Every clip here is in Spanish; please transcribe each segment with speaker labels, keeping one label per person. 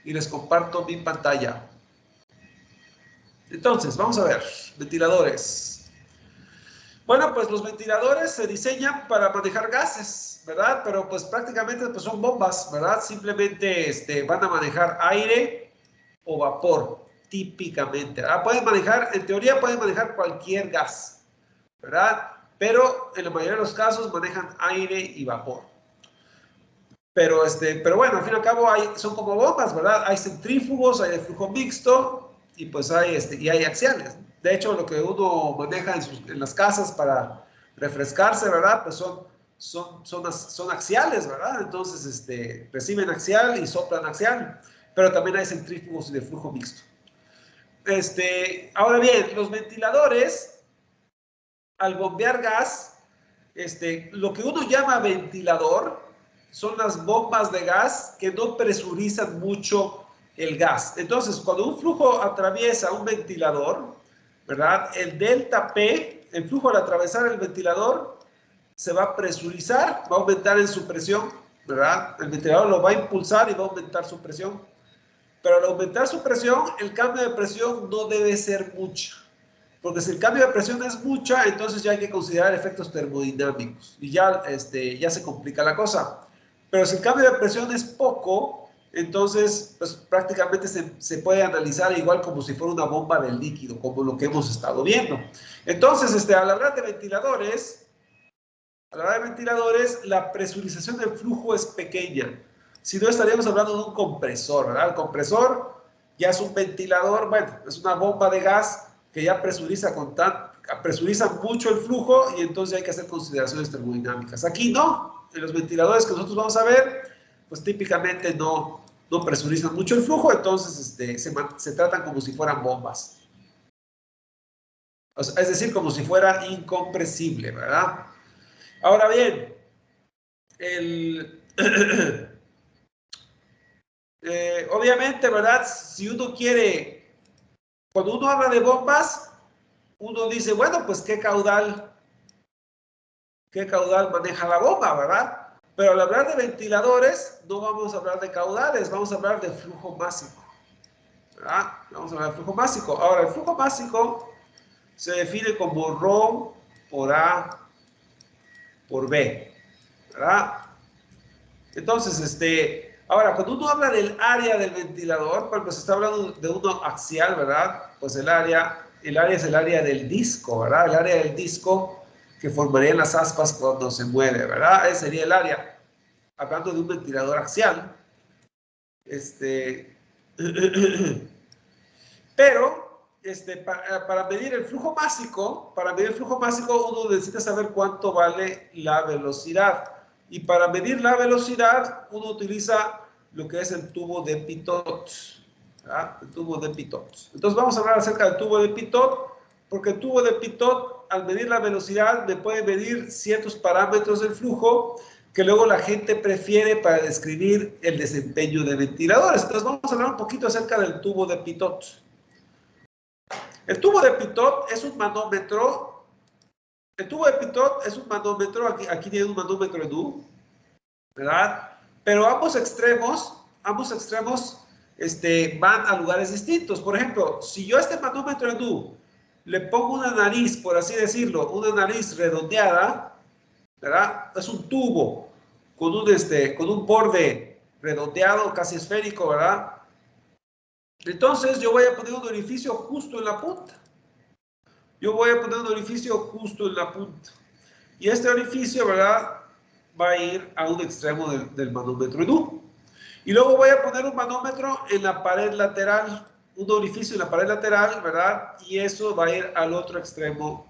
Speaker 1: y les comparto mi pantalla. Entonces, vamos a ver, ventiladores. Bueno, pues los ventiladores se diseñan para manejar gases, ¿verdad? Pero pues prácticamente pues, son bombas, ¿verdad? Simplemente van a manejar aire o vapor, típicamente. Pueden manejar, en teoría pueden manejar cualquier gas, ¿verdad? Pero en la mayoría de los casos manejan aire y vapor. Pero bueno, al fin y al cabo son como bombas, ¿verdad? Hay centrífugos, hay de flujo mixto y pues hay axiales. De hecho, lo que uno maneja en las casas para refrescarse, ¿verdad? Pues son axiales, ¿verdad? Entonces, reciben axial y soplan axial. Pero también hay centrífugos y de flujo mixto. Ahora bien, los ventiladores, al bombear gas, lo que uno llama ventilador, son las bombas de gas que no presurizan mucho el gas. Entonces, cuando un flujo atraviesa un ventilador, ¿verdad? El delta P, el flujo al atravesar el ventilador, se va a presurizar, va a aumentar en su presión, ¿verdad? El ventilador lo va a impulsar y va a aumentar su presión. Pero al aumentar su presión, el cambio de presión no debe ser mucho. Porque si el cambio de presión es mucha, entonces ya hay que considerar efectos termodinámicos. Y ya se complica la cosa. Pero si el cambio de presión es poco, entonces pues, prácticamente se puede analizar igual como si fuera una bomba de líquido, como lo que hemos estado viendo. Entonces, al hablar de ventiladores, la presurización del flujo es pequeña. Si no, estaríamos hablando de un compresor, ¿verdad? El compresor ya es un ventilador, bueno, es una bomba de gas que ya presuriza mucho el flujo y entonces hay que hacer consideraciones termodinámicas. Aquí no, en los ventiladores que nosotros vamos a ver, pues típicamente no presurizan mucho el flujo, entonces se tratan como si fueran bombas. O sea, es decir, como si fuera incompresible, ¿verdad? Ahora bien, obviamente, ¿verdad? Si uno quiere, cuando uno habla de bombas, uno dice, bueno, pues qué caudal maneja la bomba, ¿verdad? Pero al hablar de ventiladores, no vamos a hablar de caudales, vamos a hablar de flujo másico, ¿verdad? Vamos a hablar de flujo másico. Ahora, el flujo másico se define como ρ por A por B, ¿verdad? Entonces, ahora, cuando uno habla del área del ventilador, pues se está hablando de uno axial, ¿verdad? Pues el área es el área del disco, ¿verdad? El área del disco que formarían las aspas cuando se mueve, ¿verdad? Ese sería el área. Hablando de un ventilador axial. Pero, para medir el flujo másico, uno necesita saber cuánto vale la velocidad. Y para medir la velocidad, uno utiliza lo que es el tubo de Pitot. ¿Verdad? El tubo de Pitot. Entonces vamos a hablar acerca del tubo de Pitot, porque el tubo de Pitot, al medir la velocidad, me puede medir ciertos parámetros del flujo que luego la gente prefiere para describir el desempeño de ventiladores. Entonces vamos a hablar un poquito acerca del tubo de Pitot. El tubo de Pitot es un manómetro. El tubo de Pitot es un manómetro. Aquí tiene un manómetro en U, ¿verdad? Pero ambos extremos van a lugares distintos. Por ejemplo, si yo a este manómetro en U le pongo una nariz, por así decirlo, una nariz redondeada, ¿verdad? Es un tubo con un borde redondeado, casi esférico, ¿verdad? Entonces yo voy a poner un orificio justo en la punta. Y este orificio, ¿verdad? Va a ir a un extremo del manómetro en U. Y luego voy a poner un manómetro en la pared lateral, un orificio en la pared lateral, ¿verdad? Y eso va a ir al otro extremo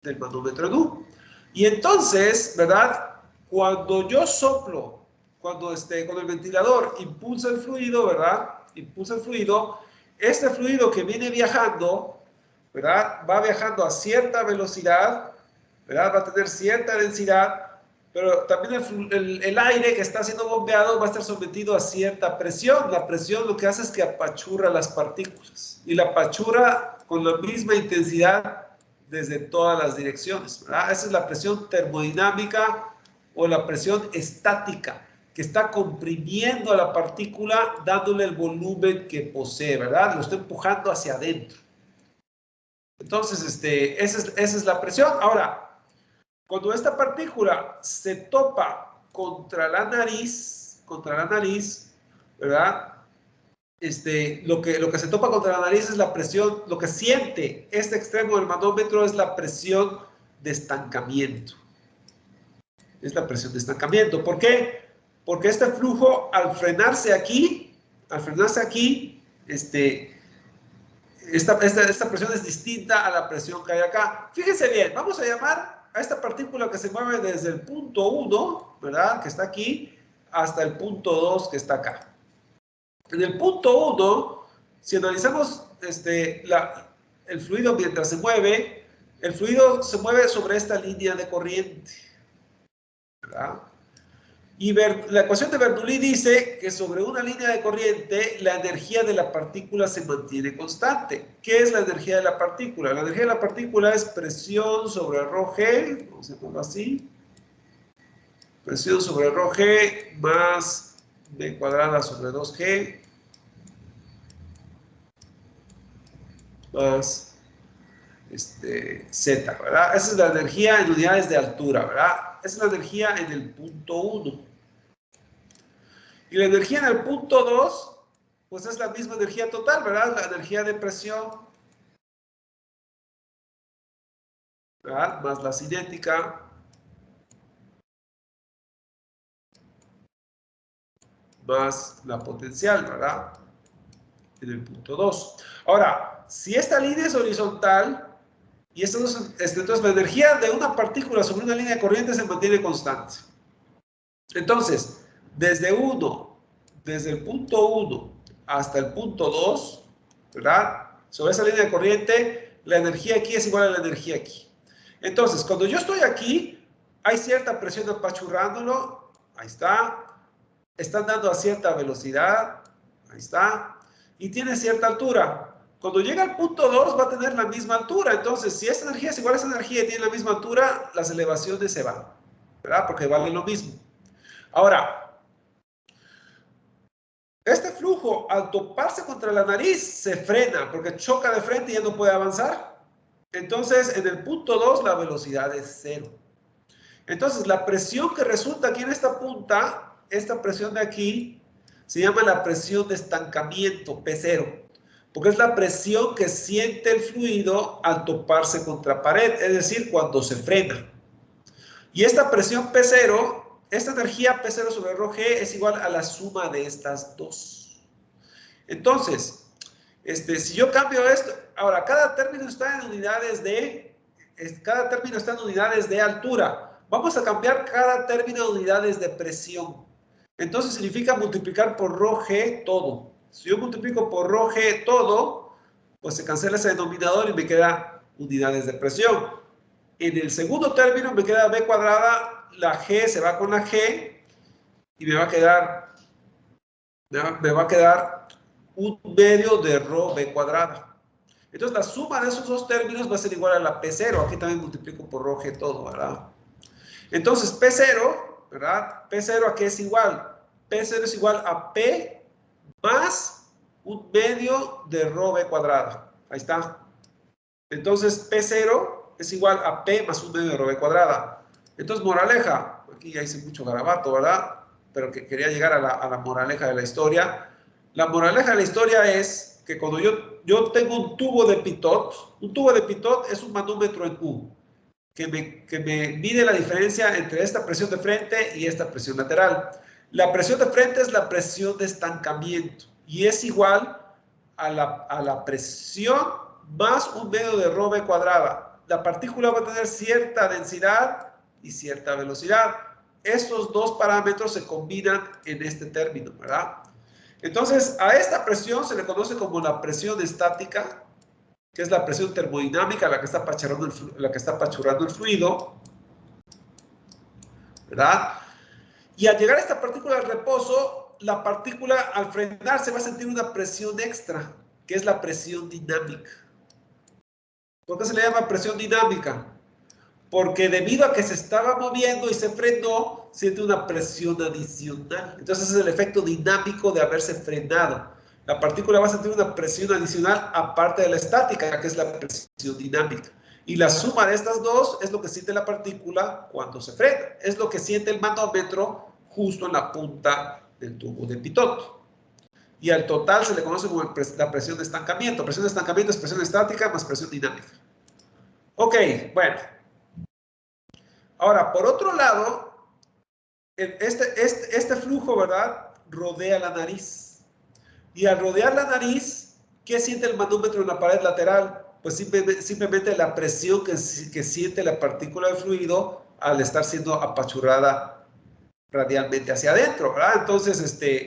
Speaker 1: del manómetro en U. Y entonces, ¿verdad? Cuando yo soplo, cuando el ventilador impulsa el fluido, ¿verdad? Este fluido que viene viajando, ¿verdad? Va viajando a cierta velocidad, ¿verdad? Va a tener cierta densidad, pero también el aire que está siendo bombeado va a estar sometido a cierta presión. La presión lo que hace es que apachurra las partículas y la apachurra con la misma intensidad desde todas las direcciones, ¿verdad? Esa es la presión termodinámica o la presión estática que está comprimiendo a la partícula, dándole el volumen que posee, ¿verdad? Lo está empujando hacia adentro. Entonces, esa es la presión. Ahora, cuando esta partícula se topa contra la nariz, ¿verdad? Lo que se topa contra la nariz es la presión, lo que siente este extremo del manómetro es la presión de estancamiento. Es la presión de estancamiento. ¿Por qué? Porque este flujo, al frenarse aquí, esta presión es distinta a la presión que hay acá. Fíjense bien, vamos a llamar a esta partícula que se mueve desde el punto 1, ¿verdad? Que está aquí, hasta el punto 2 que está acá. En el punto 1, si analizamos el fluido mientras se mueve, el fluido se mueve sobre esta línea de corriente, ¿verdad? Y la ecuación de Bernoulli dice que sobre una línea de corriente la energía de la partícula se mantiene constante. ¿Qué es la energía de la partícula? La energía de la partícula es presión sobre ρg, vamos a ponerlo así, presión sobre ρg más b cuadrada sobre 2g más z, ¿verdad? Esa es la energía en unidades de altura, ¿verdad? Esa es la energía en el punto 1. Y la energía en el punto 2, pues es la misma energía total, ¿verdad? La energía de presión, ¿verdad? Más la cinética, más la potencial, ¿verdad? En el punto 2. Ahora, si esta línea es horizontal, y entonces la energía de una partícula sobre una línea de corriente se mantiene constante. Entonces, desde el punto 1 hasta el punto 2, ¿verdad? Sobre esa línea de corriente, la energía aquí es igual a la energía aquí. Entonces, cuando yo estoy aquí, hay cierta presión apachurrándolo, ahí está. Están dando a cierta velocidad, ahí está. Y tiene cierta altura. Cuando llega al punto 2 va a tener la misma altura. Entonces, si esta energía es igual a esa energía y tiene la misma altura, las elevaciones se van, ¿verdad? Porque valen lo mismo. Ahora, este flujo, al toparse contra la nariz, se frena porque choca de frente y ya no puede avanzar. Entonces, en el punto 2, la velocidad es 0. Entonces, la presión que resulta aquí en esta punta, esta presión de aquí, se llama la presión de estancamiento, P0, porque es la presión que siente el fluido al toparse contra pared, es decir, cuando se frena. Y esta presión P0, esta energía P0 sobre ρg es igual a la suma de estas dos. Entonces, si yo cambio esto, ahora cada término está en unidades de altura. Vamos a cambiar cada término de unidades de presión. Entonces significa multiplicar por ρg todo. Si yo multiplico por ρg todo, pues se cancela ese denominador y me queda unidades de presión. En el segundo término me queda b cuadrada, la g se va con la g y me va a quedar un medio de ρ b cuadrada. Entonces la suma de esos dos términos va a ser igual a la P0. Aquí también multiplico por ρg todo, ¿verdad? Entonces P0, ¿verdad? P0 ¿a qué es igual? P0 es igual a P más un medio de ρ b cuadrada. Ahí está. Entonces P0 es igual a P más un medio de ρ b cuadrada. Entonces, moraleja. Aquí ya hice mucho garabato, ¿verdad? Pero que quería llegar a la moraleja de la historia. La moraleja de la historia es que cuando yo tengo un tubo de pitot es un manómetro en U, que me mide la diferencia entre esta presión de frente y esta presión lateral. La presión de frente es la presión de estancamiento y es igual a la presión más un medio de ρ b cuadrada. La partícula va a tener cierta densidad y cierta velocidad. Estos dos parámetros se combinan en este término, ¿verdad? Entonces, a esta presión se le conoce como la presión estática, que es la presión termodinámica, la que está apachurrando el fluido, ¿verdad? Y al llegar a esta partícula al reposo, la partícula al frenarse va a sentir una presión extra, que es la presión dinámica. ¿Por qué se le llama presión dinámica? porque debido a que se estaba moviendo y se frenó, siente una presión adicional. Entonces es el efecto dinámico de haberse frenado. La partícula va a sentir una presión adicional aparte de la estática, que es la presión dinámica. Y la suma de estas dos es lo que siente la partícula cuando se frena. Es lo que siente el manómetro justo en la punta del tubo de Pitot. Y al total se le conoce como la presión de estancamiento. Presión de estancamiento es presión estática más presión dinámica. Ok, bueno. Ahora, por otro lado, este flujo, ¿verdad? Rodea la nariz. Y al rodear la nariz, ¿qué siente el manómetro en la pared lateral? Pues simplemente la presión que siente la partícula de fluido al estar siendo apachurrada radialmente hacia adentro, ¿verdad? Entonces,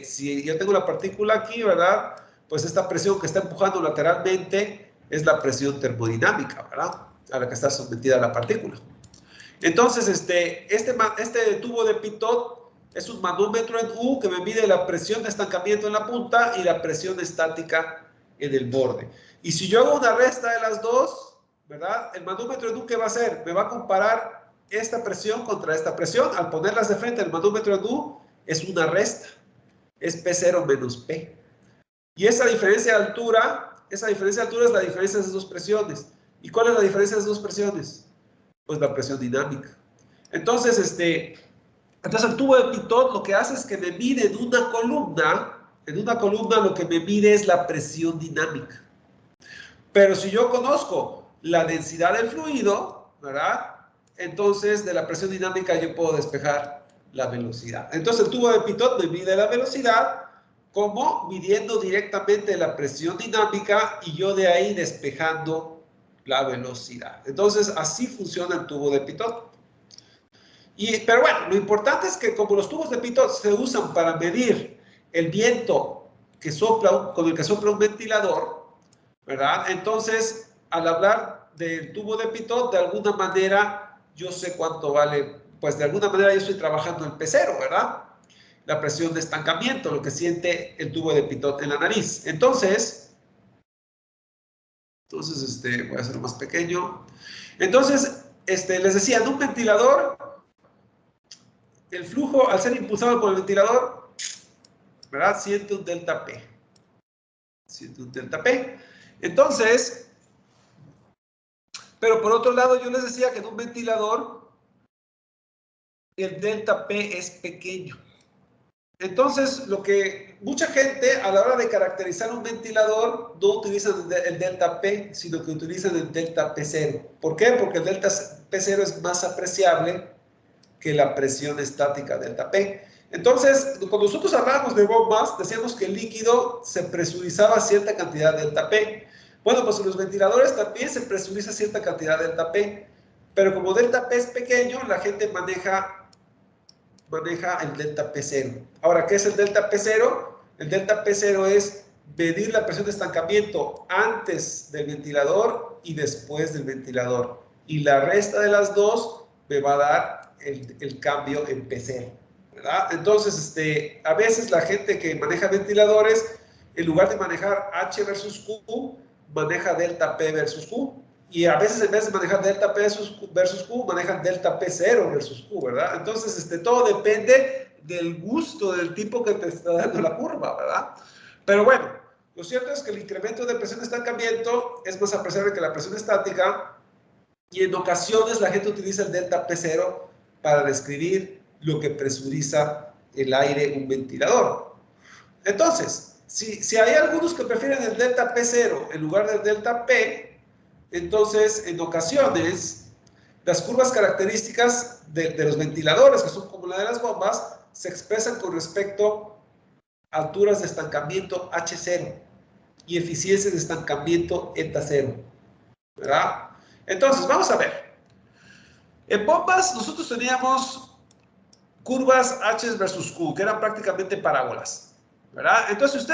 Speaker 1: si yo tengo la partícula aquí, ¿verdad? Pues esta presión que está empujando lateralmente es la presión termodinámica, ¿verdad? A la que está sometida la partícula. Entonces, este tubo de Pitot es un manómetro en U que me mide la presión de estancamiento en la punta y la presión estática en el borde. Y si yo hago una resta de las dos, ¿verdad? El manómetro en U, ¿qué va a hacer? Me va a comparar esta presión contra esta presión. Al ponerlas de frente, el manómetro en U es una resta. Es P0 menos P. Y esa diferencia de altura es la diferencia de esas dos presiones. ¿Y cuál es la diferencia de esas dos presiones? Pues la presión dinámica. Entonces, el tubo de Pitot lo que hace es que me mide en una columna lo que me mide es la presión dinámica. Pero si yo conozco la densidad del fluido, ¿verdad? Entonces, de la presión dinámica yo puedo despejar la velocidad. Entonces, el tubo de Pitot me mide la velocidad como midiendo directamente la presión dinámica y yo de ahí despejando la velocidad. Entonces, así funciona el tubo de Pitot. Pero bueno, lo importante es que como los tubos de Pitot se usan para medir el viento que sopla, con el que sopla un ventilador, ¿verdad? Entonces, al hablar del tubo de Pitot, de alguna manera yo sé cuánto vale, pues de alguna manera yo estoy trabajando en P0, ¿verdad? La presión de estancamiento, lo que siente el tubo de Pitot en la nariz. Entonces, voy a hacerlo más pequeño. Entonces, les decía, en un ventilador, el flujo, al ser impulsado por el ventilador, ¿verdad? Siente un delta P. Siente un delta P. Entonces, pero por otro lado, yo les decía que en un ventilador, el delta P es pequeño. Entonces, lo que mucha gente a la hora de caracterizar un ventilador no utilizan el delta P, sino que utilizan el delta P0. ¿Por qué? Porque el delta P0 es más apreciable que la presión estática delta P. Entonces, cuando nosotros hablábamos de bombas, decíamos que el líquido se presurizaba a cierta cantidad de delta P. Bueno, pues en los ventiladores también se presuriza cierta cantidad de delta P, pero como delta P es pequeño, la gente maneja el delta P0. Ahora, ¿qué es el delta P0? El delta P0 es medir la presión de estancamiento antes del ventilador y después del ventilador. Y la resta de las dos me va a dar el cambio en P0, ¿verdad? Entonces, a veces la gente que maneja ventiladores, en lugar de manejar H versus Q, maneja delta P versus Q. Y a veces en vez de manejar delta P versus Q, manejan delta P0 versus Q, ¿verdad? Entonces, todo depende del gusto del tipo que te está dando la curva, ¿verdad? Pero bueno, lo cierto es que el incremento de presión de estancamiento es más apreciable que la presión estática y en ocasiones la gente utiliza el delta P0 para describir lo que presuriza el aire un ventilador. Entonces, si hay algunos que prefieren el delta P0 en lugar del delta P, entonces, en ocasiones, las curvas características de los ventiladores, que son como la de las bombas, se expresan con respecto a alturas de estancamiento H0 y eficiencias de estancamiento eta0, ¿verdad? Entonces, vamos a ver. En bombas, nosotros teníamos curvas H versus Q, que eran prácticamente parábolas, ¿verdad? Entonces,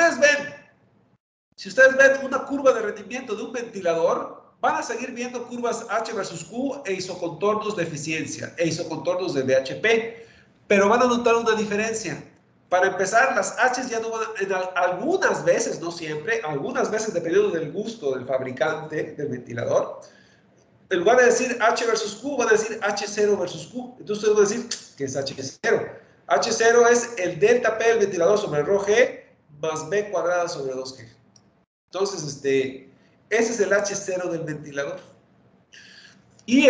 Speaker 1: si ustedes ven una curva de rendimiento de un ventilador, van a seguir viendo curvas H versus Q e isocontornos de eficiencia, e isocontornos de BHP, pero van a notar una diferencia. Para empezar, las H ya no van algunas veces, no siempre, algunas veces dependiendo del gusto del fabricante del ventilador, en lugar de decir H versus Q, van a decir H0 versus Q. Entonces ustedes van a decir, ¿qué es H0? H0 es el delta P del ventilador sobre rho G más B cuadrada sobre 2G. Entonces, ese es el H0 del ventilador. Y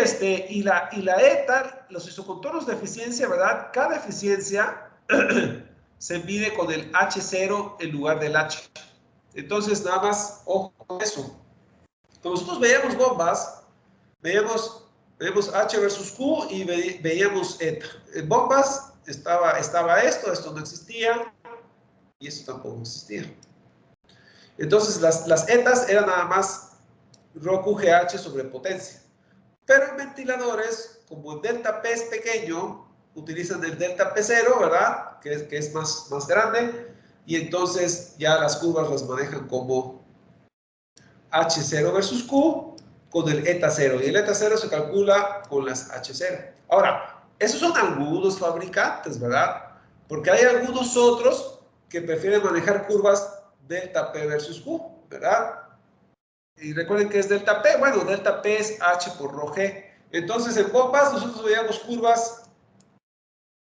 Speaker 1: la eta, los isocontornos de eficiencia, ¿verdad? Cada eficiencia se mide con el H0 en lugar del H. Entonces, nada más, ojo con eso. Cuando nosotros veíamos bombas, veíamos H versus Q y veíamos eta. En bombas estaba esto no existía y esto tampoco existía. Entonces, las etas eran nada más rho QGH sobre potencia. Pero en ventiladores, como el delta P es pequeño, utilizan el delta P0, ¿verdad? Que es más grande. Y entonces ya las curvas las manejan como H0 versus Q con el eta 0. Y el eta 0 se calcula con las H0. Ahora, esos son algunos fabricantes, ¿verdad? Porque hay algunos otros que prefieren manejar curvas delta P versus Q, ¿verdad? Y recuerden que es delta P. Bueno, delta P es H por rho G. Entonces, en bombas nosotros veíamos curvas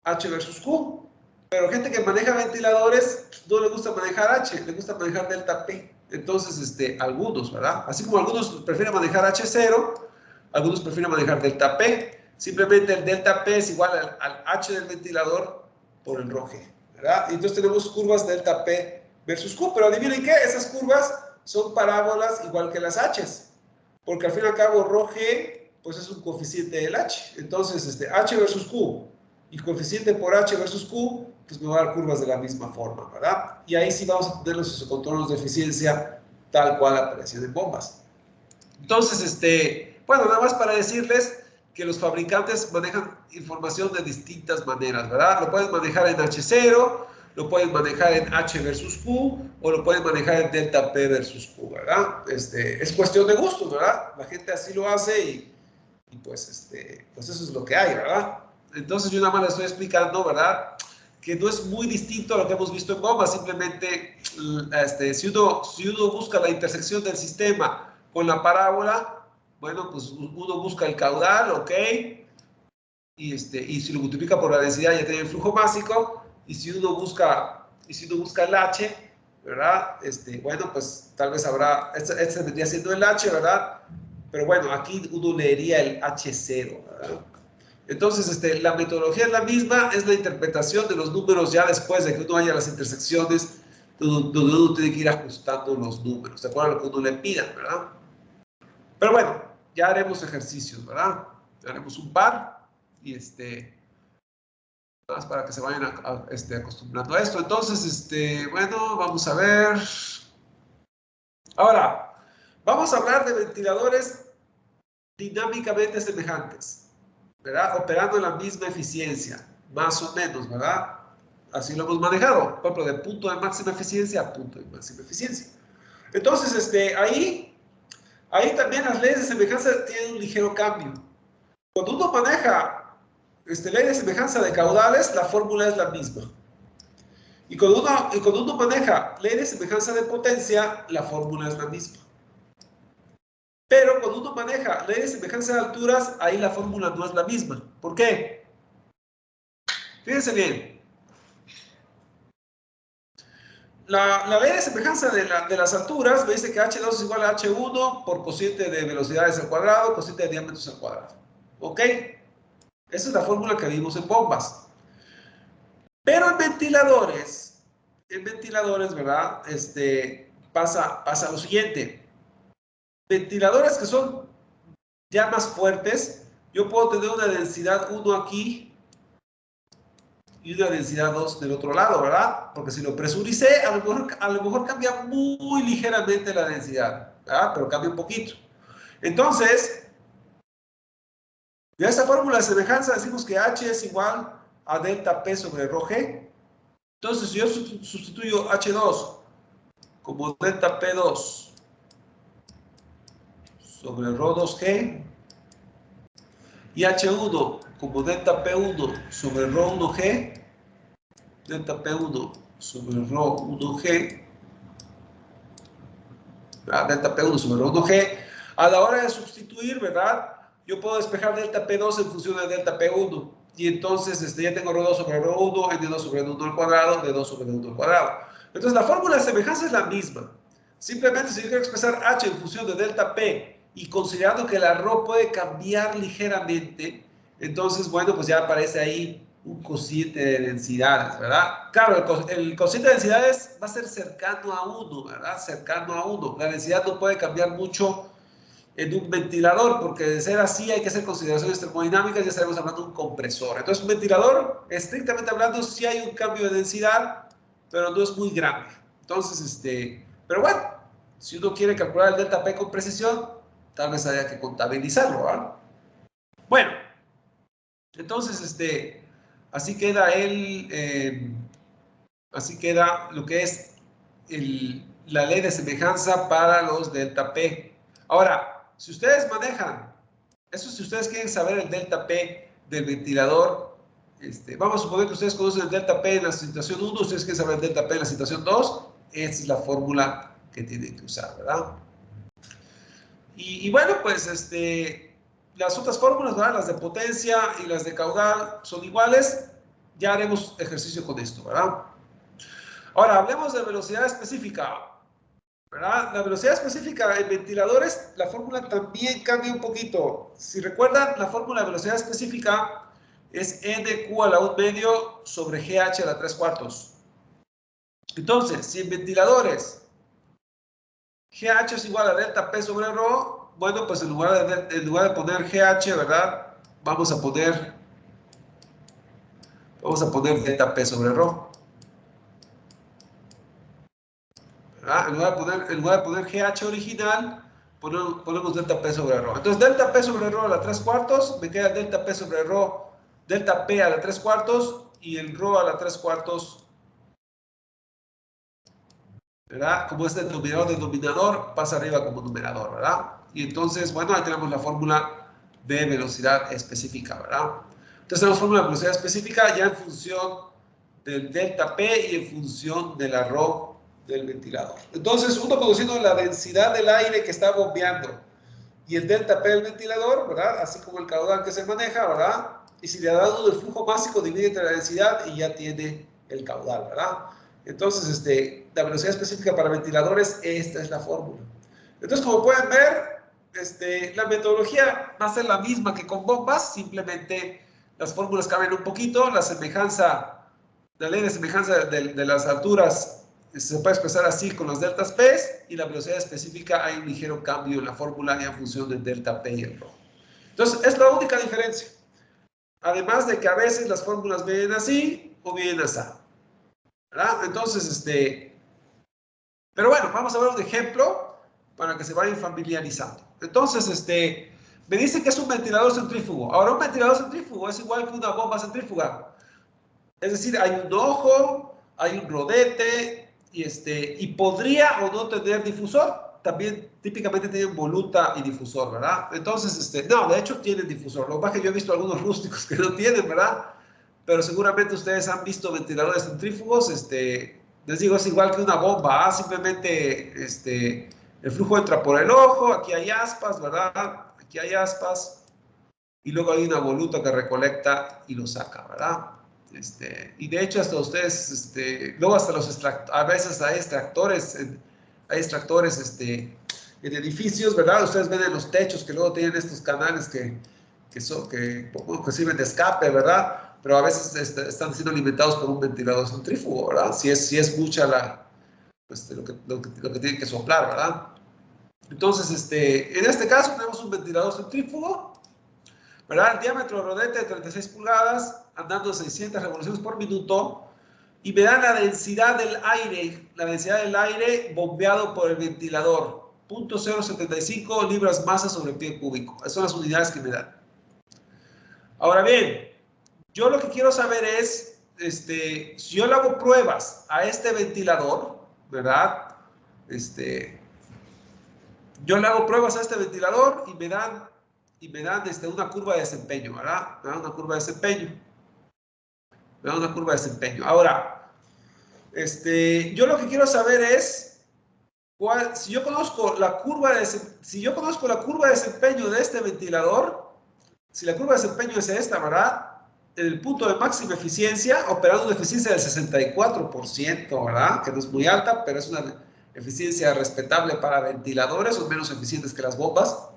Speaker 1: H versus Q. Pero gente que maneja ventiladores no le gusta manejar H, le gusta manejar delta P. Entonces, algunos, ¿verdad? Así como algunos prefieren manejar H0, algunos prefieren manejar delta P. Simplemente el delta P es igual al H del ventilador por el rho G, ¿verdad? Y entonces tenemos curvas delta P versus Q. Pero adivinen qué, esas curvas son parábolas igual que las H's. Porque al fin y al cabo rho G, pues es un coeficiente del H. Entonces, H versus Q y coeficiente por H versus Q, pues me va a dar curvas de la misma forma, ¿verdad? Y ahí sí vamos a tener los isocontornos de eficiencia tal cual aparecen en bombas. Entonces, bueno, nada más para decirles que los fabricantes manejan información de distintas maneras, ¿verdad? Lo pueden manejar en H0, lo pueden manejar en H versus Q, o lo pueden manejar en delta P versus Q, ¿verdad? Es cuestión de gustos, ¿verdad? La gente así lo hace y pues, pues eso es lo que hay, ¿verdad? Entonces yo nada más les estoy explicando, ¿verdad? Que no es muy distinto a lo que hemos visto en bombas, simplemente si uno busca la intersección del sistema con la parábola, bueno, pues uno busca el caudal, ¿ok? Y si lo multiplica por la densidad ya tiene el flujo másico, y si uno busca el H, ¿verdad? Bueno, pues tal vez habrá, este vendría siendo el H, ¿verdad? Pero bueno, aquí uno leería el H0, ¿verdad? Entonces, la metodología es la misma, es la interpretación de los números ya después de que uno haya las intersecciones donde uno tiene que ir ajustando los números, de acuerdo a lo que uno le pida, ¿verdad? Pero bueno, ya haremos ejercicios, ¿verdad? Haremos un par y más para que se vayan acostumbrando a esto. Entonces, bueno, vamos a ver. Ahora, vamos a hablar de ventiladores dinámicamente semejantes, ¿verdad? Operando en la misma eficiencia, más o menos, ¿verdad? Así lo hemos manejado, por ejemplo, de punto de máxima eficiencia a punto de máxima eficiencia. Entonces, ahí también las leyes de semejanza tienen un ligero cambio. Cuando uno maneja ley de semejanza de caudales, la fórmula es la misma. Y cuando uno maneja ley de semejanza de potencia, la fórmula es la misma. Pero cuando uno maneja ley de semejanza de alturas, ahí la fórmula no es la misma. ¿Por qué? Fíjense bien. La ley de semejanza de las alturas me dice que H2 es igual a H1 por cociente de velocidades al cuadrado, cociente de diámetros al cuadrado. ¿Ok? Esa es la fórmula que vimos en bombas. Pero en ventiladores, ¿verdad? Pasa lo siguiente. Ventiladores que son ya más fuertes, yo puedo tener una densidad 1 aquí y una densidad 2 del otro lado, ¿verdad? Porque si lo presuricé, a lo mejor cambia muy ligeramente la densidad, ¿verdad? Pero cambia un poquito. Entonces, de esta fórmula de semejanza decimos que H es igual a delta P sobre rho G. Entonces, si yo sustituyo H2 como delta P2 sobre rho 2G y H1 como delta P1 sobre rho 1G, delta P1 sobre rho 1G, delta P1 sobre rho 1G, a la hora de sustituir, ¿verdad? yo puedo despejar delta P2 en función de delta P1. Y entonces ya tengo ρ2 sobre ρ1, n2 sobre n1 al cuadrado, d2 sobre n1 al cuadrado. Entonces la fórmula de semejanza es la misma. Simplemente si yo quiero expresar h en función de delta P y considerando que la ρ puede cambiar ligeramente, entonces, bueno, pues ya aparece ahí un cociente de densidades, ¿verdad? Claro, el cociente de densidades va a ser cercano a 1, ¿verdad? Cercano a 1. La densidad no puede cambiar mucho en un ventilador, porque de ser así hay que hacer consideraciones termodinámicas, ya estaremos hablando de un compresor. Entonces, un ventilador, estrictamente hablando, sí hay un cambio de densidad, pero no es muy grande. Entonces, pero bueno, si uno quiere calcular el delta P con precisión, tal vez haya que contabilizarlo, ¿verdad? Bueno, entonces, así queda así queda lo que es la ley de semejanza para los delta P. Ahora, si ustedes manejan, eso si ustedes quieren saber el delta P del ventilador, vamos a suponer que ustedes conocen el delta P en la situación 1, ustedes quieren saber el delta P en la situación 2, esta es la fórmula que tienen que usar, ¿verdad? Y bueno, pues las otras fórmulas, ¿verdad? Las de potencia y las de caudal son iguales. Ya haremos ejercicio con esto, ¿verdad? Ahora, hablemos de velocidad específica, ¿verdad? La velocidad específica en ventiladores, la fórmula también cambia un poquito. Si recuerdan, la fórmula de velocidad específica es nq a la 1 medio sobre gh a la 3 cuartos. Entonces, si en ventiladores GH es igual a delta P sobre ρ, bueno, pues en lugar de poner GH, ¿verdad? Vamos a poner delta P sobre ρ. ¿Verdad? En lugar de poner GH original, ponemos delta P sobre ρ. Entonces, delta P sobre ρ a la 3 cuartos, me queda delta P sobre ρ, delta P a la 3 cuartos y el ρ a la 3 cuartos, ¿verdad? Como es denominador, pasa arriba como numerador, ¿verdad? Y entonces, bueno, ahí tenemos la fórmula de velocidad específica, ¿verdad? Entonces tenemos fórmula de velocidad específica ya en función del delta P y en función de la ρ del ventilador. Entonces, uno conociendo la densidad del aire que está bombeando y el delta P del ventilador, ¿verdad? Así como el caudal que se maneja, ¿verdad? Y si le da uno el flujo másico, divide entre la densidad y ya tiene el caudal, ¿verdad? Entonces, la velocidad específica para ventiladores, esta es la fórmula. Entonces, como pueden ver, la metodología va a ser la misma que con bombas, simplemente las fórmulas cambian un poquito, la ley de semejanza de las alturas se puede expresar así con los deltas P y la velocidad específica hay un ligero cambio en la fórmula en función del delta P y el ρ. Entonces, es la única diferencia. Además de que a veces las fórmulas vienen así o vienen así, ¿verdad? Entonces, pero bueno, vamos a ver un ejemplo para que se vayan familiarizando. Entonces, me dice que es un ventilador centrífugo. Ahora, un ventilador centrífugo es igual que una bomba centrífuga. Es decir, hay un ojo, hay un rodete, y podría o no tener difusor. También típicamente tienen voluta y difusor, ¿verdad? Entonces, no, de hecho tienen difusor. Lo que pasa es que yo he visto algunos rústicos que no tienen, ¿verdad? Pero seguramente ustedes han visto ventiladores centrífugos, les digo, es igual que una bomba, simplemente, el flujo entra por el ojo, aquí hay aspas, ¿verdad? Aquí hay aspas, y luego hay una voluta que recolecta y lo saca, ¿verdad? Y de hecho hasta ustedes, luego hasta a veces hay extractores en edificios, ¿verdad? Ustedes ven en los techos que luego tienen estos canales que sirven de escape, ¿verdad? Pero a veces están siendo alimentados por un ventilador centrífugo, ¿verdad? Si es mucha lo que tienen que soplar, ¿verdad? Entonces, en este caso tenemos un ventilador centrífugo, ¿verdad? El diámetro del rodete de 36 pulgadas, andando 600 revoluciones por minuto, y me da la densidad del aire bombeado por el ventilador, 0.075 libras masa sobre pie cúbico. Esas son las unidades que me dan. Ahora bien, yo lo que quiero saber es, si yo le hago pruebas a este ventilador, ¿verdad? Yo le hago pruebas a este ventilador y me dan una curva de desempeño, ¿verdad? Me dan una curva de desempeño. Ahora, yo lo que quiero saber es, si yo conozco la curva de desempeño de este ventilador, si la curva de desempeño es esta, ¿verdad? En el punto de máxima eficiencia, operando una eficiencia del 64%, ¿verdad? Que no es muy alta, pero es una eficiencia respetable para ventiladores, son menos eficientes que las bombas.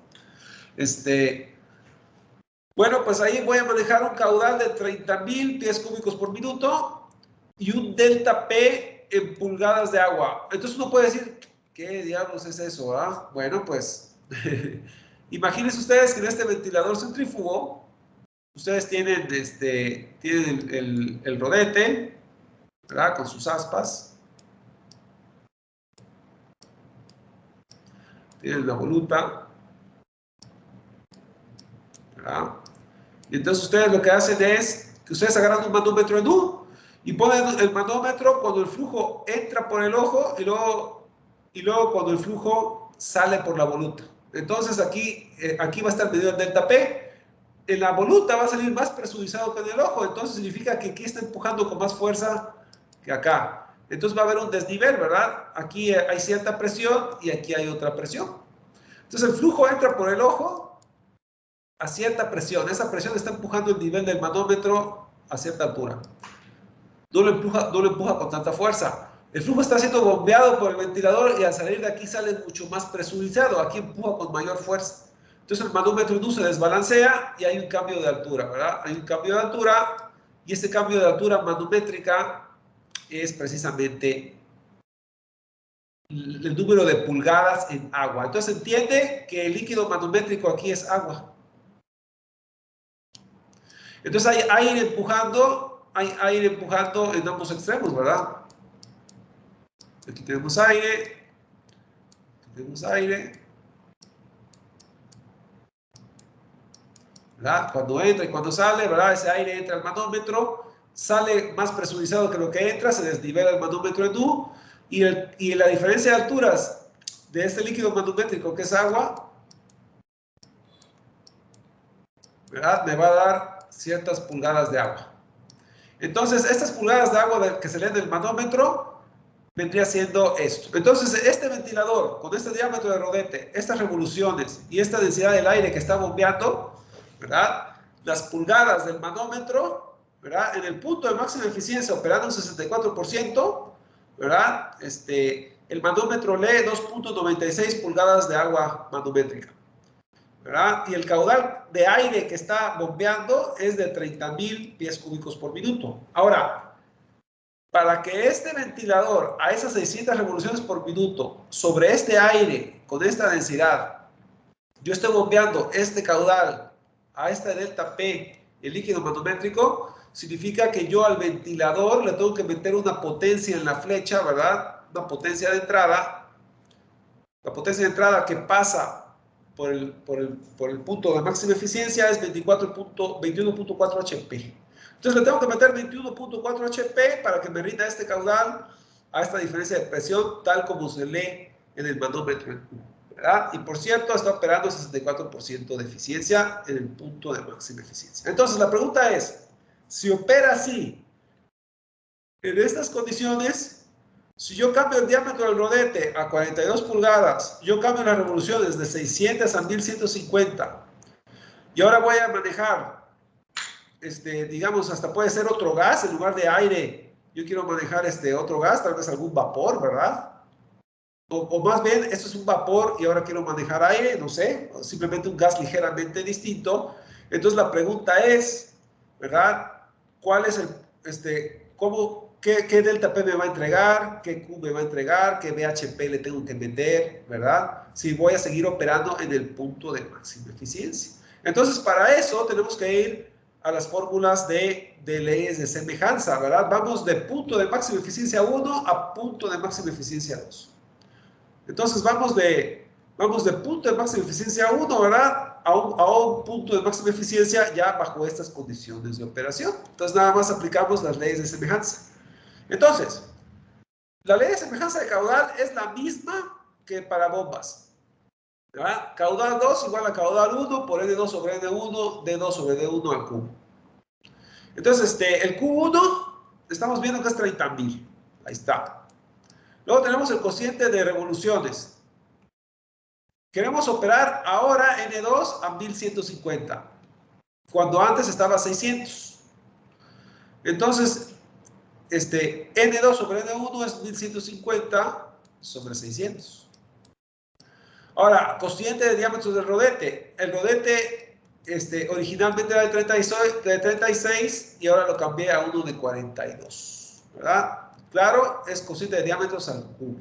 Speaker 1: Bueno, pues ahí voy a manejar un caudal de 30,000 pies cúbicos por minuto y un delta P en pulgadas de agua. Entonces uno puede decir, ¿qué diablos es eso? ¿Ah? Bueno, pues imagínense ustedes que en este ventilador centrífugo, ustedes tienen, tienen el rodete, ¿verdad? Con sus aspas. Tienen la voluta, ¿verdad? Y entonces ustedes lo que hacen es que ustedes agarran un manómetro en U y ponen el manómetro cuando el flujo entra por el ojo y luego cuando el flujo sale por la voluta. Entonces aquí va a estar medido el delta P. En la voluta va a salir más presurizado que en el ojo, entonces significa que aquí está empujando con más fuerza que acá. Entonces va a haber un desnivel, ¿verdad? Aquí hay cierta presión y aquí hay otra presión. Entonces el flujo entra por el ojo a cierta presión. Esa presión está empujando el nivel del manómetro a cierta altura. No lo empuja con tanta fuerza. El flujo está siendo bombeado por el ventilador y al salir de aquí sale mucho más presurizado. Aquí empuja con mayor fuerza. Entonces el manómetro no se desbalancea y hay un cambio de altura, ¿verdad? Hay un cambio de altura y este cambio de altura manométrica es precisamente el número de pulgadas en agua. Entonces entiende que el líquido manométrico aquí es agua. Entonces hay aire empujando en ambos extremos, ¿verdad? Aquí tenemos aire, ¿verdad? Cuando entra y cuando sale, ¿verdad? Ese aire entra al manómetro, sale más presurizado que lo que entra, se desnivela el manómetro en U, y la diferencia de alturas de este líquido manométrico, que es agua, ¿verdad? Me va a dar ciertas pulgadas de agua. Entonces, estas pulgadas de agua que se leen del manómetro vendría siendo esto. Entonces, este ventilador, con este diámetro de rodete, estas revoluciones y esta densidad del aire que está bombeando, ¿verdad? Las pulgadas del manómetro, ¿verdad? En el punto de máxima eficiencia, operando un 64%, ¿verdad? El manómetro lee 2.96 pulgadas de agua manométrica, ¿verdad? Y el caudal de aire que está bombeando es de 30,000 pies cúbicos por minuto. Ahora, para que este ventilador a esas 600 revoluciones por minuto sobre este aire con esta densidad, yo esté bombeando este caudal a esta delta P, el líquido manométrico, significa que yo al ventilador le tengo que meter una potencia en la flecha, ¿verdad? Una potencia de entrada. La potencia de entrada que pasa por el punto de máxima eficiencia es 21.4 HP. Entonces le tengo que meter 21.4 HP para que me rinda este caudal a esta diferencia de presión tal como se lee en el manómetro, ¿verdad? Y por cierto, está operando 64% de eficiencia en el punto de máxima eficiencia. Entonces la pregunta es, si opera así, en estas condiciones, si yo cambio el diámetro del rodete a 42 pulgadas, yo cambio las revoluciones de 600 a 1150 y ahora voy a manejar, digamos, hasta puede ser otro gas en lugar de aire. Yo quiero manejar otro gas, tal vez algún vapor, ¿verdad? O más bien, esto es un vapor y ahora quiero manejar aire, no sé, o simplemente un gas ligeramente distinto. Entonces la pregunta es, ¿verdad? ¿Cuál es qué delta P me va a entregar? ¿Qué Q me va a entregar? ¿Qué BHP le tengo que meter? ¿Verdad? Si voy a seguir operando en el punto de máxima eficiencia. Entonces, para eso tenemos que ir a las fórmulas de leyes de semejanza, ¿verdad? Vamos de punto de máxima eficiencia 1 a punto de máxima eficiencia 2. Entonces vamos de punto de máxima eficiencia 1, ¿verdad? A un punto de máxima eficiencia ya bajo estas condiciones de operación. Entonces nada más aplicamos las leyes de semejanza. Entonces, la ley de semejanza de caudal es la misma que para bombas, ¿verdad? Caudal 2 igual a caudal 1 por N2 sobre N1, D2 sobre D1 al cubo. Entonces, el Q1 estamos viendo que es 30,000. Ahí está. Luego tenemos el cociente de revoluciones. Queremos operar ahora N2 a 1150. cuando antes estaba a 600. Entonces, N2 sobre N1 es 1150 sobre 600. Ahora, cociente de diámetro del rodete. El rodete originalmente era de 36 y ahora lo cambié a uno de 42, ¿verdad? Claro, es cociente de diámetros al cubo.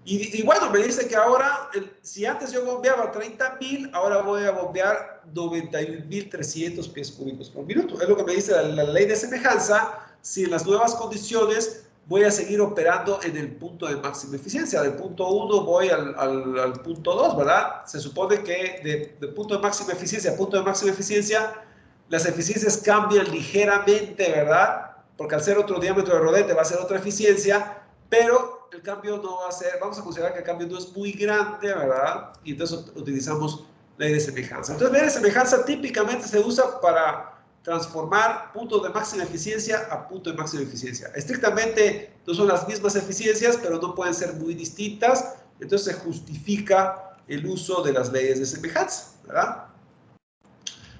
Speaker 1: Y bueno, me dice que ahora, si antes yo bombeaba 30.000, ahora voy a bombear 91.300 pies cúbicos por minuto. Es lo que me dice la ley de semejanza. Si en las nuevas condiciones voy a seguir operando en el punto de máxima eficiencia. Del punto 1 voy al punto 2, ¿verdad? Se supone que de punto de máxima eficiencia a punto de máxima eficiencia, las eficiencias cambian ligeramente, ¿verdad? Porque al ser otro diámetro de rodete va a ser otra eficiencia, pero el cambio no va a ser, vamos a considerar que el cambio no es muy grande, ¿verdad? Y entonces utilizamos ley de semejanza. Entonces, ley de semejanza típicamente se usa para transformar puntos de máxima eficiencia a punto de máxima eficiencia. Estrictamente no son las mismas eficiencias, pero no pueden ser muy distintas, entonces se justifica el uso de las leyes de semejanza, ¿verdad?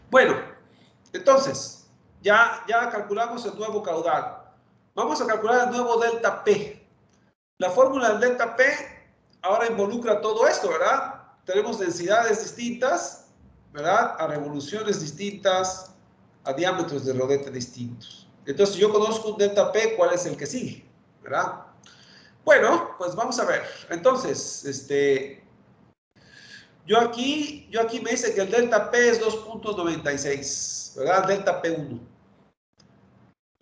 Speaker 1: Bueno, entonces, ya calculamos el nuevo caudal. Vamos a calcular el nuevo delta P. La fórmula del delta P ahora involucra todo esto, ¿verdad? Tenemos densidades distintas, ¿verdad? A revoluciones distintas, a diámetros de rodete distintos. Entonces, si yo conozco un delta P, ¿cuál es el que sigue? ¿Verdad? Bueno, pues vamos a ver. Entonces, yo aquí me dice que el delta P es 2.96, ¿verdad? Delta P1.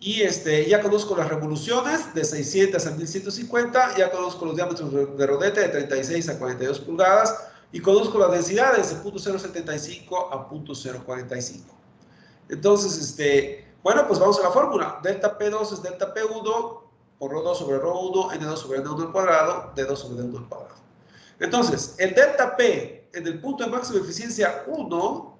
Speaker 1: Y ya conozco las revoluciones de 600 a 1150, ya conozco los diámetros de rodete de 36 a 42 pulgadas y conozco las densidades de 0.075 a 0.045. Entonces, bueno, pues vamos a la fórmula. Delta P2 es delta P1 por Rho2 sobre Rho1, N2 sobre N1 al cuadrado, D2 sobre D1 al cuadrado. Entonces, el delta P en el punto de máxima eficiencia 1,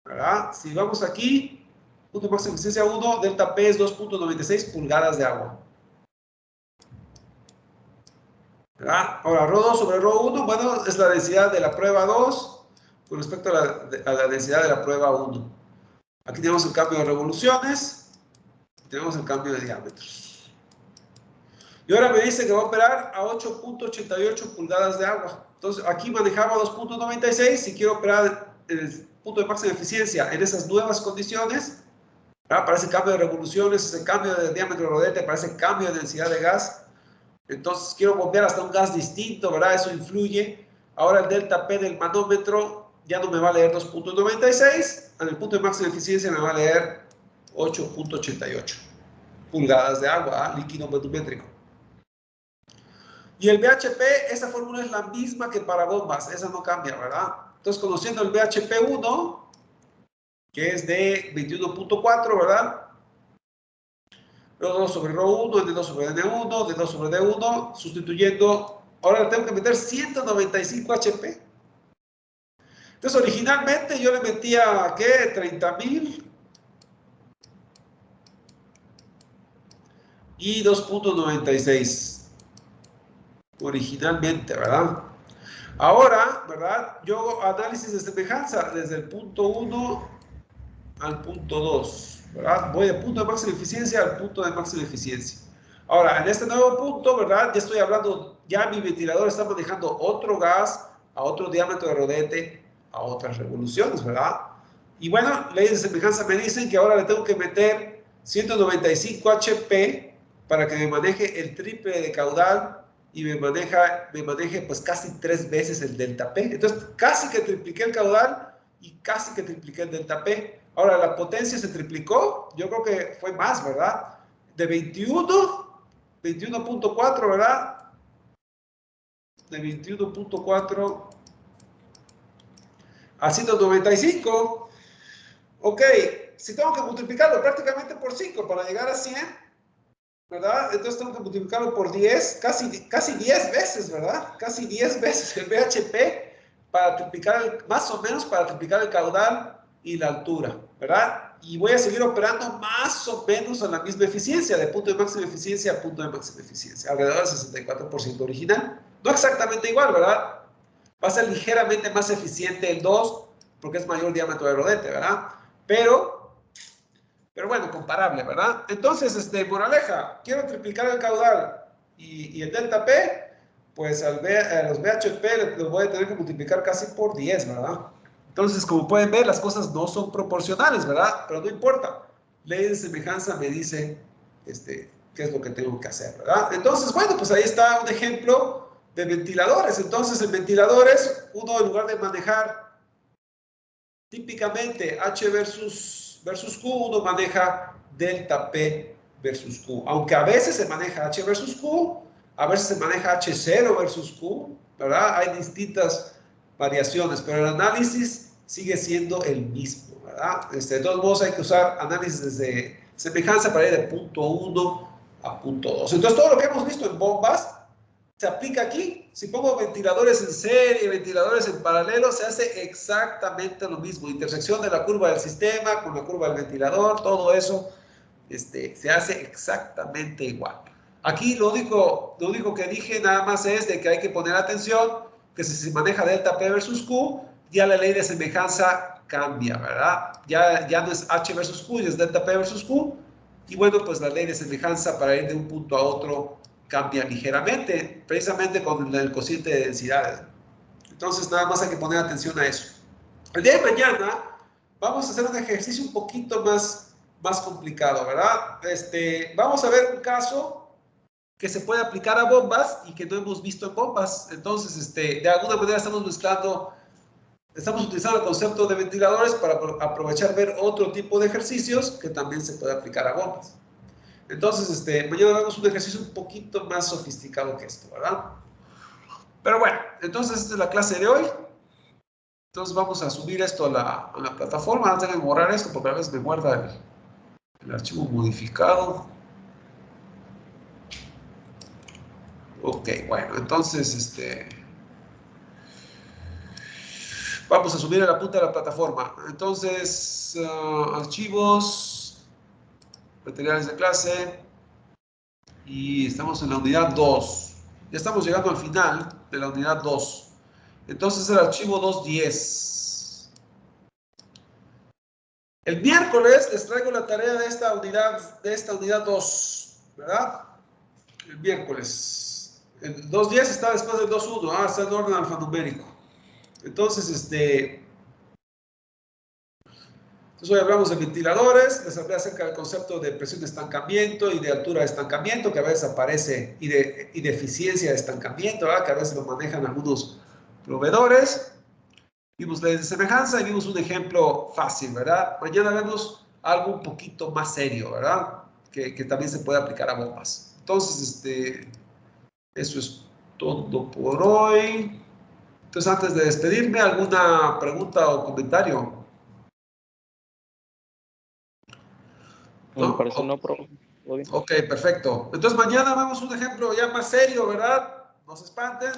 Speaker 1: ¿verdad? Si vamos aquí, punto de máxima eficiencia 1, delta P es 2.96 pulgadas de agua. ¿Verdad? Ahora, Rho2 sobre Rho1, bueno, es la densidad de la prueba 2 con respecto a la densidad de la prueba 1. Aquí tenemos el cambio de revoluciones, tenemos el cambio de diámetros. Y ahora me dice que va a operar a 8.88 pulgadas de agua. Entonces, aquí manejaba 2.96. Si quiero operar en el punto de máxima eficiencia en esas nuevas condiciones, ¿verdad? Para ese cambio de revoluciones, ese cambio de diámetro de rodete, para ese cambio de densidad de gas, entonces quiero bombear hasta un gas distinto, ¿verdad? Eso influye. Ahora el delta P del manómetro ya no me va a leer 2.96, en el punto de máxima eficiencia me va a leer 8.88 pulgadas de agua, líquido volumétrico. Y el BHP, esa fórmula es la misma que para bombas, esa no cambia, ¿verdad? Entonces, conociendo el BHP1, que es de 21.4, ¿verdad? Rho2 sobre Rho1, N2 sobre N1, D2 sobre D1, sustituyendo, ahora le tengo que meter 195 HP. Entonces, originalmente yo le metía, ¿qué? 30.000 y 2.96. Originalmente, ¿verdad? Ahora, ¿verdad? Yo hago análisis de semejanza desde el punto 1 al punto 2, ¿verdad? Voy del punto de máxima eficiencia al punto de máxima eficiencia. Ahora, en este nuevo punto, ¿verdad? Ya estoy hablando, ya mi ventilador está manejando otro gas a otro diámetro de rodete, a otras revoluciones, ¿verdad? Y bueno, leyes de semejanza me dicen que ahora le tengo que meter 195 HP para que me maneje el triple de caudal y me maneje pues casi 3 veces el delta P. Entonces, casi que tripliqué el caudal y casi que tripliqué el delta P. Ahora, la potencia se triplicó, yo creo que fue más, ¿verdad? De 21.4, ¿verdad? De 21.4 a 195. Ok, si tengo que multiplicarlo prácticamente por 5 para llegar a 100, ¿verdad? Entonces tengo que multiplicarlo por 10, casi 10 veces, ¿verdad? Casi 10 veces el BHP para triplicar, más o menos para triplicar el caudal y la altura, ¿verdad? Y voy a seguir operando más o menos a la misma eficiencia, de punto de máxima eficiencia a punto de máxima eficiencia, alrededor del 64% original. No exactamente igual, ¿verdad? Va a ser ligeramente más eficiente el 2 porque es mayor diámetro de rodete, ¿verdad? pero bueno, comparable, ¿verdad? Entonces, moraleja, quiero triplicar el caudal y el delta P, pues a los BHP los voy a tener que multiplicar casi por 10, ¿verdad? Entonces, como pueden ver, las cosas no son proporcionales, ¿verdad? Pero no importa. Ley de semejanza me dice qué es lo que tengo que hacer, ¿verdad? Entonces, bueno, pues ahí está un ejemplo de ventiladores. Entonces, en ventiladores, uno en lugar de manejar típicamente H versus Q, uno maneja delta P versus Q. Aunque a veces se maneja H versus Q, a veces se maneja H0 versus Q, ¿verdad? Hay distintas variaciones, pero el análisis sigue siendo el mismo, ¿verdad? De todos modos hay que usar análisis de semejanza para ir de punto 1 a punto 2. Entonces todo lo que hemos visto en bombas se aplica aquí. Si pongo ventiladores en serie, ventiladores en paralelo, se hace exactamente lo mismo. Intersección de la curva del sistema con la curva del ventilador, todo eso se hace exactamente igual. Aquí lo único que dije nada más es de que hay que poner atención que si se maneja delta P versus Q, ya la ley de semejanza cambia, ¿verdad? Ya no es H versus Q, ya es delta P versus Q. Y bueno, pues la ley de semejanza para ir de un punto a otro cambia ligeramente, precisamente con el cociente de densidades. Entonces, nada más hay que poner atención a eso. El día de mañana vamos a hacer un ejercicio un poquito más complicado, ¿verdad? Vamos a ver un caso que se puede aplicar a bombas y que no hemos visto en bombas. Entonces, de alguna manera estamos utilizando el concepto de ventiladores para aprovechar ver otro tipo de ejercicios que también se puede aplicar a bombas. Entonces, mañana vemos un ejercicio un poquito más sofisticado que esto, ¿verdad? Pero bueno, entonces esta es la clase de hoy. Entonces vamos a subir esto a la plataforma. Antes de borrar esto porque a veces me guarda el archivo modificado. Ok, bueno, entonces vamos a subir a la punta de la plataforma. Entonces, archivos, materiales de clase, y estamos en la unidad 2. Ya estamos llegando al final de la unidad 2. Entonces el archivo 210. El miércoles les traigo la tarea de esta unidad 2, ¿verdad? El miércoles. El 210 está después del 2.1, está en orden alfanumérico. Entonces, hoy hablamos de ventiladores, les hablé acerca del concepto de presión de estancamiento y de altura de estancamiento, que a veces aparece, y de eficiencia de estancamiento, ¿verdad? Que a veces lo manejan algunos proveedores. Vimos leyes de semejanza y vimos un ejemplo fácil, ¿verdad? Mañana vemos algo un poquito más serio, ¿verdad? Que también se puede aplicar a bombas. Entonces, eso es todo por hoy. Entonces, antes de despedirme, ¿alguna pregunta o comentario?
Speaker 2: Me parece no, profe.
Speaker 1: Ok, perfecto. Entonces mañana vemos un ejemplo ya más serio, ¿verdad? No se espanten,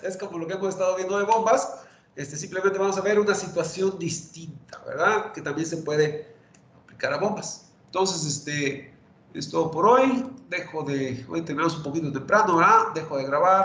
Speaker 1: es como lo que hemos estado viendo de bombas. Simplemente vamos a ver una situación distinta, ¿verdad? Que también se puede aplicar a bombas. Entonces, es todo por hoy. Hoy terminamos un poquito temprano, ¿verdad? Dejo de grabar.